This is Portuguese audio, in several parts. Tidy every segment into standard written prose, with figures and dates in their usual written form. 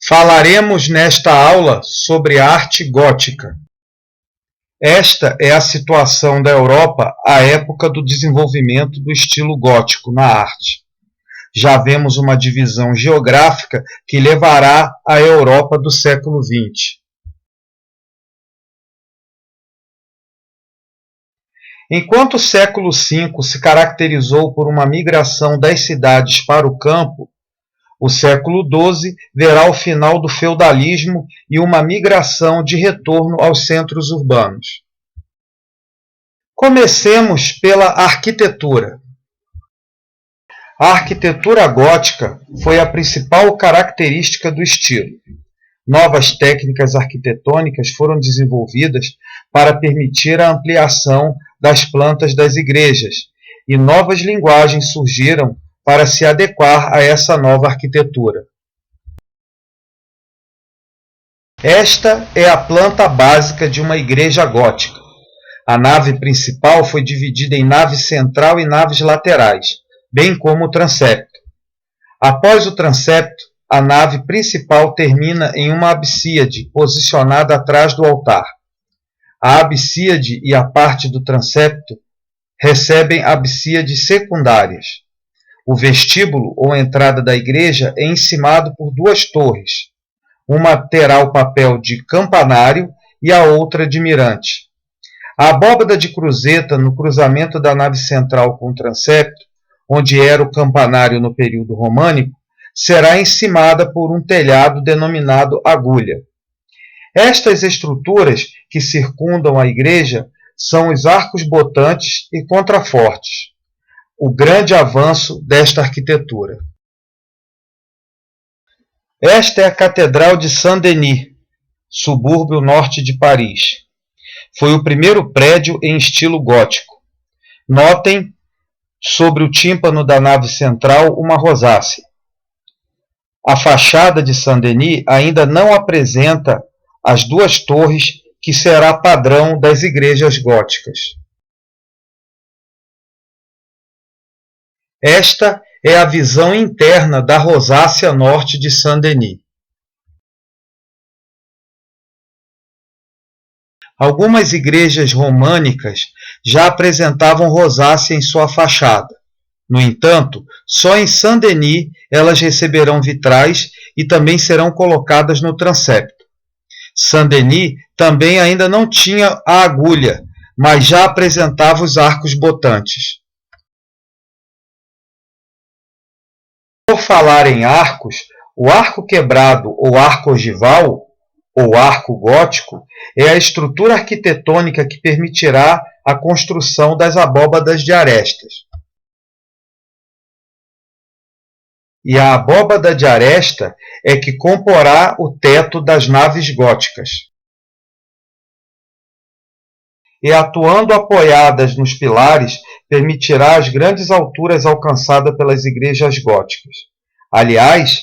Falaremos nesta aula sobre arte gótica. Esta é a situação da Europa à época do desenvolvimento do estilo gótico na arte. Já vemos uma divisão geográfica que levará à Europa do século XX. Enquanto o século V se caracterizou por uma migração das cidades para o campo, o século XII verá o final do feudalismo e uma migração de retorno aos centros urbanos. Comecemos pela arquitetura. A arquitetura gótica foi a principal característica do estilo. Novas técnicas arquitetônicas foram desenvolvidas para permitir a ampliação das plantas das igrejas, e novas linguagens surgiram para se adequar a essa nova arquitetura. Esta é a planta básica de uma igreja gótica. A nave principal foi dividida em nave central e naves laterais, bem como o transepto. Após o transepto, a nave principal termina em uma absíade posicionada atrás do altar. A absíade e a parte do transepto recebem absíades secundárias. O vestíbulo ou entrada da igreja é encimado por duas torres. Uma terá o papel de campanário e a outra de mirante. A abóbada de cruzeta no cruzamento da nave central com o transepto, onde era o campanário no período românico, será encimada por um telhado denominado agulha. Estas estruturas que circundam a igreja são os arcos botantes e contrafortes, o grande avanço desta arquitetura. Esta é a Catedral de Saint-Denis, subúrbio norte de Paris. Foi o primeiro prédio em estilo gótico. Notem sobre o tímpano da nave central uma rosácea. A fachada de Saint-Denis ainda não apresenta as duas torres que será padrão das igrejas góticas. Esta é a visão interna da rosácea norte de Saint-Denis. Algumas igrejas românicas já apresentavam rosácea em sua fachada. No entanto, só em Saint-Denis elas receberão vitrais e também serão colocadas no transepto. Saint-Denis também ainda não tinha a agulha, mas já apresentava os arcos botantes. Por falar em arcos, o arco quebrado ou arco ogival, ou arco gótico, é a estrutura arquitetônica que permitirá a construção das abóbadas de arestas. E a abóbada de aresta é que comporá o teto das naves góticas. E atuando apoiadas nos pilares, permitirá as grandes alturas alcançadas pelas igrejas góticas. Aliás,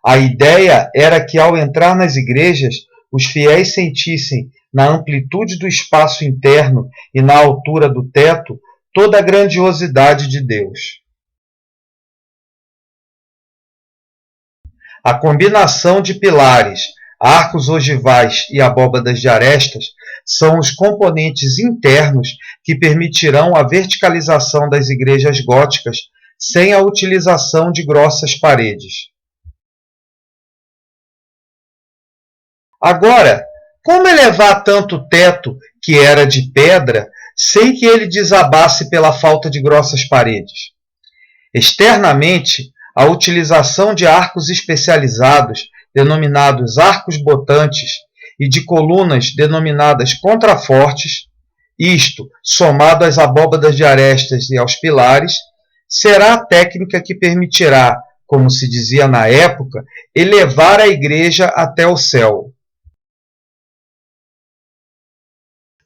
a ideia era que ao entrar nas igrejas, os fiéis sentissem na amplitude do espaço interno e na altura do teto toda a grandiosidade de Deus. A combinação de pilares, arcos ogivais e abóbadas de arestas são os componentes internos que permitirão a verticalização das igrejas góticas sem a utilização de grossas paredes. Agora, como elevar tanto teto, que era de pedra, sem que ele desabasse pela falta de grossas paredes? Externamente, a utilização de arcos especializados, denominados arcos botantes, e de colunas denominadas contrafortes, isto, somado às abóbadas de arestas e aos pilares, será a técnica que permitirá, como se dizia na época, elevar a igreja até o céu.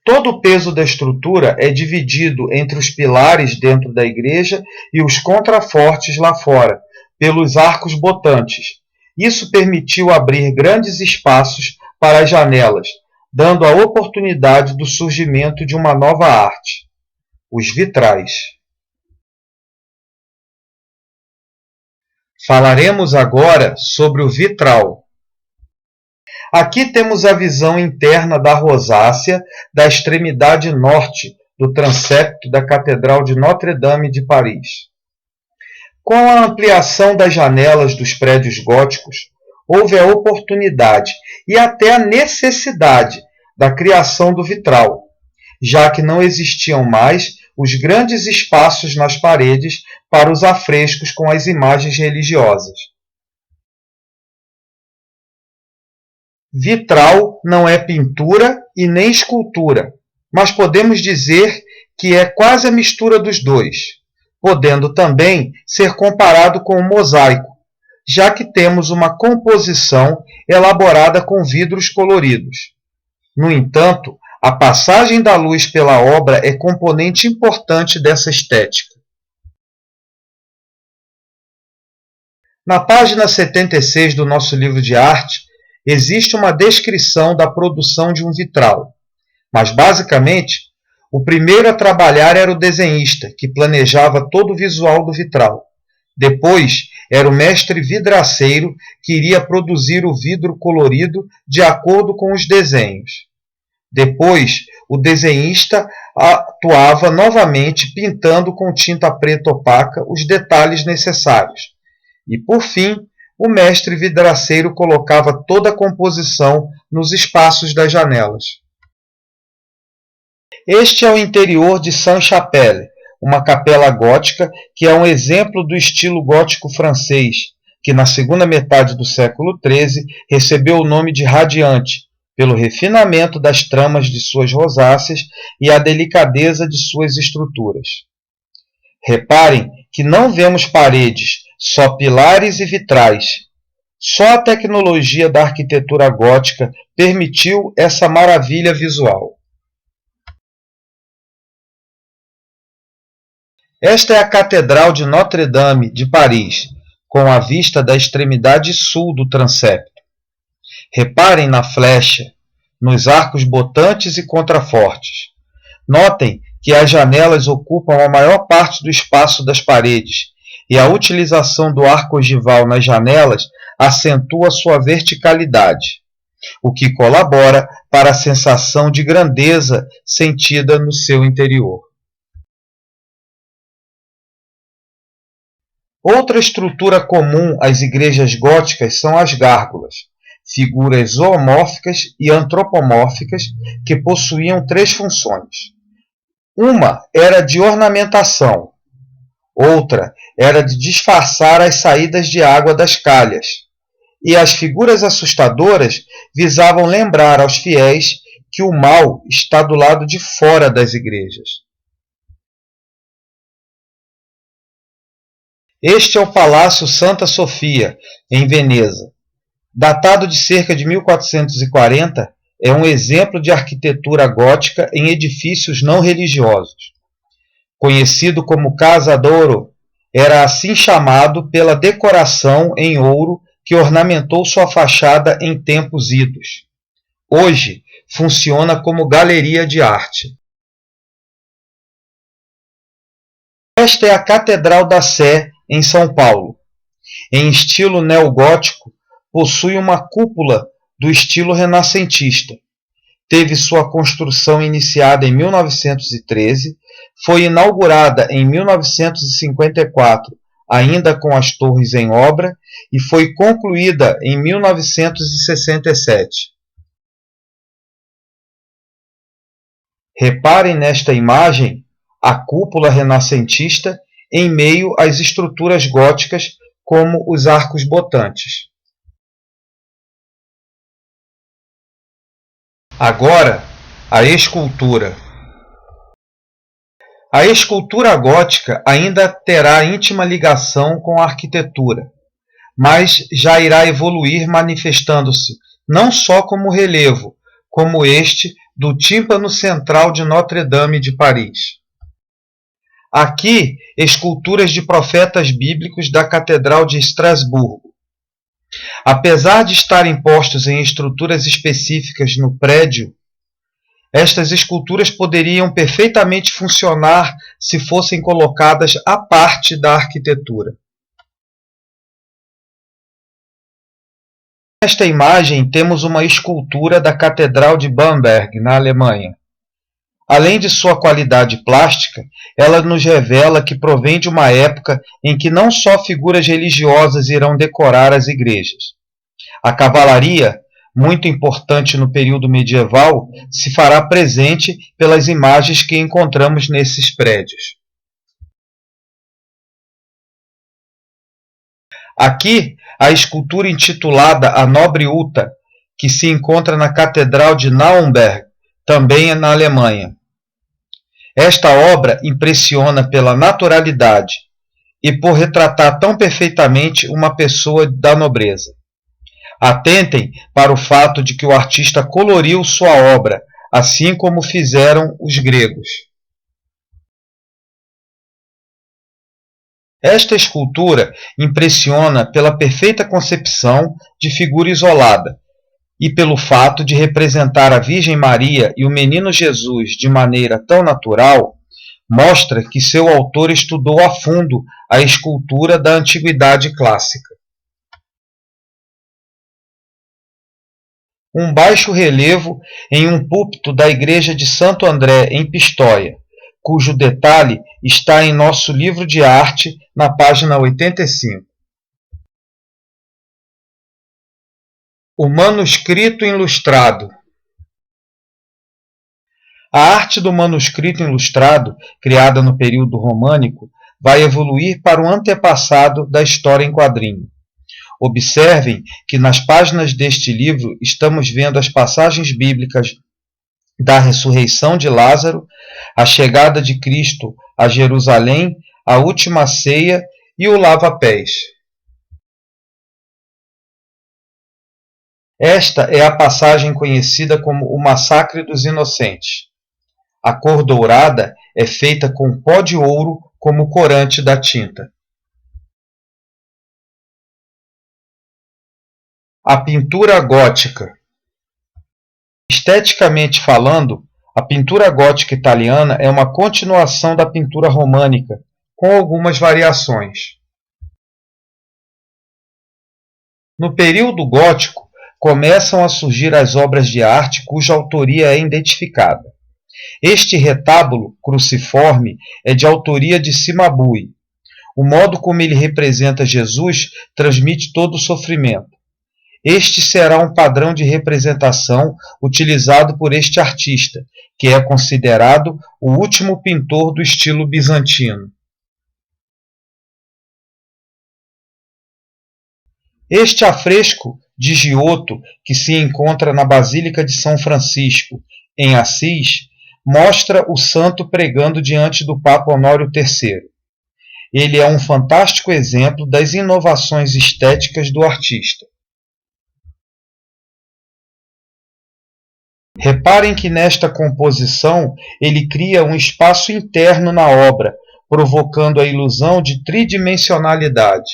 Todo o peso da estrutura é dividido entre os pilares dentro da igreja e os contrafortes lá fora, pelos arcos botantes. Isso permitiu abrir grandes espaços para as janelas, dando a oportunidade do surgimento de uma nova arte, os vitrais. Falaremos agora sobre o vitral. Aqui temos a visão interna da rosácea da extremidade norte do transepto da Catedral de Notre-Dame de Paris. Com a ampliação das janelas dos prédios góticos, houve a oportunidade e até a necessidade da criação do vitral, já que não existiam mais os grandes espaços nas paredes para os afrescos com as imagens religiosas. Vitral não é pintura e nem escultura, mas podemos dizer que é quase a mistura dos dois, podendo também ser comparado com o mosaico, já que temos uma composição elaborada com vidros coloridos. No entanto, a passagem da luz pela obra é componente importante dessa estética. Na página 76 do nosso livro de arte, existe uma descrição da produção de um vitral, mas basicamente, o primeiro a trabalhar era o desenhista, que planejava todo o visual do vitral. Depois, era o mestre vidraceiro, que iria produzir o vidro colorido de acordo com os desenhos. Depois, o desenhista atuava novamente pintando com tinta preta opaca os detalhes necessários. E, por fim, o mestre vidraceiro colocava toda a composição nos espaços das janelas. Este é o interior de Sainte-Chapelle, uma capela gótica que é um exemplo do estilo gótico francês, que na segunda metade do século XIII recebeu o nome de radiante, pelo refinamento das tramas de suas rosáceas e a delicadeza de suas estruturas. Reparem que não vemos paredes, só pilares e vitrais. Só a tecnologia da arquitetura gótica permitiu essa maravilha visual. Esta é a Catedral de Notre-Dame de Paris, com a vista da extremidade sul do transepto. Reparem na flecha, nos arcos botantes e contrafortes. Notem que as janelas ocupam a maior parte do espaço das paredes, e a utilização do arco ogival nas janelas acentua sua verticalidade, o que colabora para a sensação de grandeza sentida no seu interior. Outra estrutura comum às igrejas góticas são as gárgulas, figuras zoomórficas e antropomórficas que possuíam três funções. Uma era de ornamentação, outra era de disfarçar as saídas de água das calhas, e as figuras assustadoras visavam lembrar aos fiéis que o mal está do lado de fora das igrejas. Este é o Palácio Santa Sofia, em Veneza. Datado de cerca de 1440, é um exemplo de arquitetura gótica em edifícios não religiosos. Conhecido como Casa d'Oro, era assim chamado pela decoração em ouro que ornamentou sua fachada em tempos idos. Hoje, funciona como galeria de arte. Esta é a Catedral da Sé, em São Paulo. Em estilo neogótico, possui uma cúpula do estilo renascentista. Teve sua construção iniciada em 1913, foi inaugurada em 1954, ainda com as torres em obra, e foi concluída em 1967. Reparem nesta imagem a cúpula renascentista em meio às estruturas góticas, como os arcos botantes. Agora, a escultura. A escultura gótica ainda terá íntima ligação com a arquitetura, mas já irá evoluir manifestando-se não só como relevo, como este do tímpano central de Notre-Dame de Paris. Aqui, esculturas de profetas bíblicos da Catedral de Estrasburgo. Apesar de estarem postos em estruturas específicas no prédio, estas esculturas poderiam perfeitamente funcionar se fossem colocadas à parte da arquitetura. Nesta imagem temos uma escultura da Catedral de Bamberg, na Alemanha. Além de sua qualidade plástica, ela nos revela que provém de uma época em que não só figuras religiosas irão decorar as igrejas. A cavalaria, muito importante no período medieval, se fará presente pelas imagens que encontramos nesses prédios. Aqui, a escultura intitulada A Nobre Uta, que se encontra na Catedral de Naumberg, também na Alemanha. Esta obra impressiona pela naturalidade e por retratar tão perfeitamente uma pessoa da nobreza. Atentem para o fato de que o artista coloriu sua obra, assim como fizeram os gregos. Esta escultura impressiona pela perfeita concepção de figura isolada e pelo fato de representar a Virgem Maria e o Menino Jesus de maneira tão natural, mostra que seu autor estudou a fundo a escultura da antiguidade clássica. Um baixo relevo em um púlpito da igreja de Santo André, em Pistoia, cujo detalhe está em nosso livro de arte, na página 85. O manuscrito ilustrado. A arte do manuscrito ilustrado, criada no período românico, vai evoluir para um antepassado da história em quadrinho. Observem que nas páginas deste livro estamos vendo as passagens bíblicas da ressurreição de Lázaro, a chegada de Cristo a Jerusalém, a última ceia e o lava-pés. Esta é a passagem conhecida como o Massacre dos Inocentes. A cor dourada é feita com pó de ouro como corante da tinta. A pintura gótica. Esteticamente falando, a pintura gótica italiana é uma continuação da pintura românica, com algumas variações. No período gótico, começam a surgir as obras de arte cuja autoria é identificada. Este retábulo cruciforme é de autoria de Cimabue. O modo como ele representa Jesus transmite todo o sofrimento. Este será um padrão de representação utilizado por este artista, que é considerado o último pintor do estilo bizantino. Este afresco de Giotto, que se encontra na Basílica de São Francisco, em Assis, mostra o santo pregando diante do Papa Honório III. Ele é um fantástico exemplo das inovações estéticas do artista. Reparem que nesta composição ele cria um espaço interno na obra, provocando a ilusão de tridimensionalidade.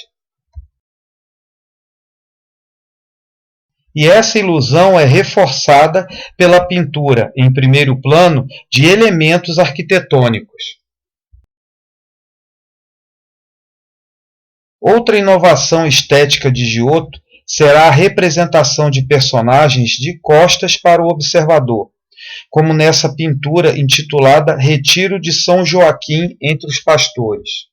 E essa ilusão é reforçada pela pintura, em primeiro plano, de elementos arquitetônicos. Outra inovação estética de Giotto será a representação de personagens de costas para o observador, como nessa pintura intitulada Retiro de São Joaquim entre os Pastores.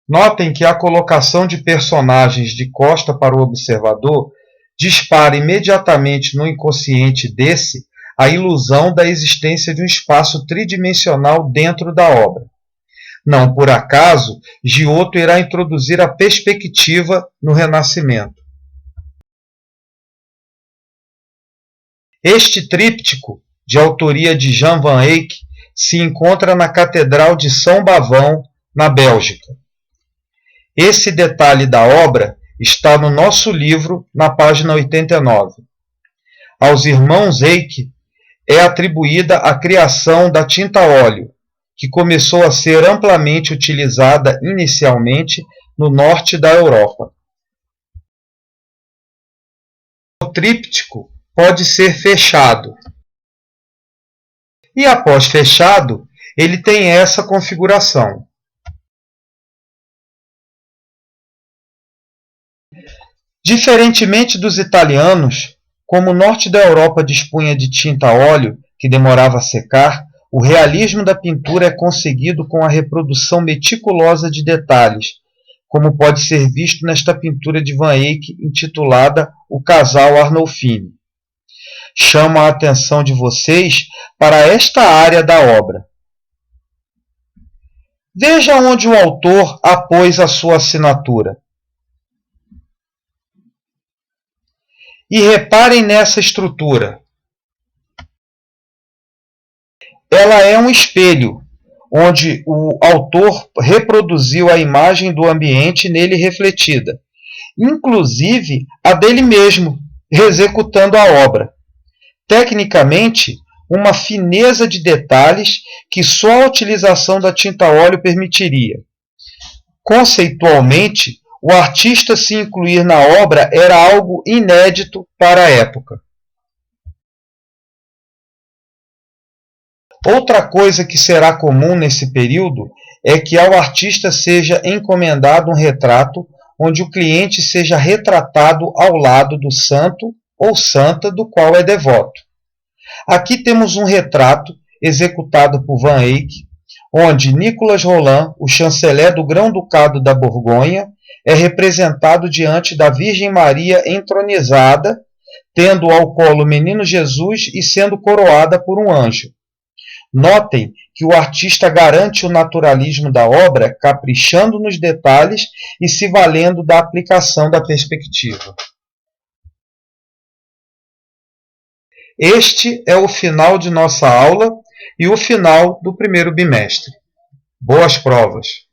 Notem que a colocação de personagens de costa para o observador dispara imediatamente no inconsciente desse a ilusão da existência de um espaço tridimensional dentro da obra. Não por acaso, Giotto irá introduzir a perspectiva no Renascimento. Este tríptico, de autoria de Jan van Eyck, se encontra na Catedral de São Bavão, na Bélgica. Esse detalhe da obra está no nosso livro, na página 89. Aos irmãos Eyck é atribuída a criação da tinta a óleo, que começou a ser amplamente utilizada inicialmente no norte da Europa. O tríptico pode ser fechado. E após fechado, ele tem essa configuração. Diferentemente dos italianos, como o norte da Europa dispunha de tinta a óleo, que demorava a secar, o realismo da pintura é conseguido com a reprodução meticulosa de detalhes, como pode ser visto nesta pintura de Van Eyck intitulada O Casal Arnolfini. Chamo a atenção de vocês para esta área da obra. Veja onde o autor apôs a sua assinatura. E reparem nessa estrutura. Ela é um espelho, onde o autor reproduziu a imagem do ambiente nele refletida, inclusive a dele mesmo, executando a obra. Tecnicamente, uma fineza de detalhes que só a utilização da tinta a óleo permitiria. Conceitualmente, o artista se incluir na obra era algo inédito para a época. Outra coisa que será comum nesse período é que ao artista seja encomendado um retrato onde o cliente seja retratado ao lado do santo ou santa do qual é devoto. Aqui temos um retrato executado por Van Eyck, onde Nicolas Rolin, o chanceler do Grão-Ducado da Borgonha, é representado diante da Virgem Maria entronizada, tendo ao colo o menino Jesus e sendo coroada por um anjo. Notem que o artista garante o naturalismo da obra, caprichando nos detalhes e se valendo da aplicação da perspectiva. Este é o final de nossa aula e o final do primeiro bimestre. Boas provas!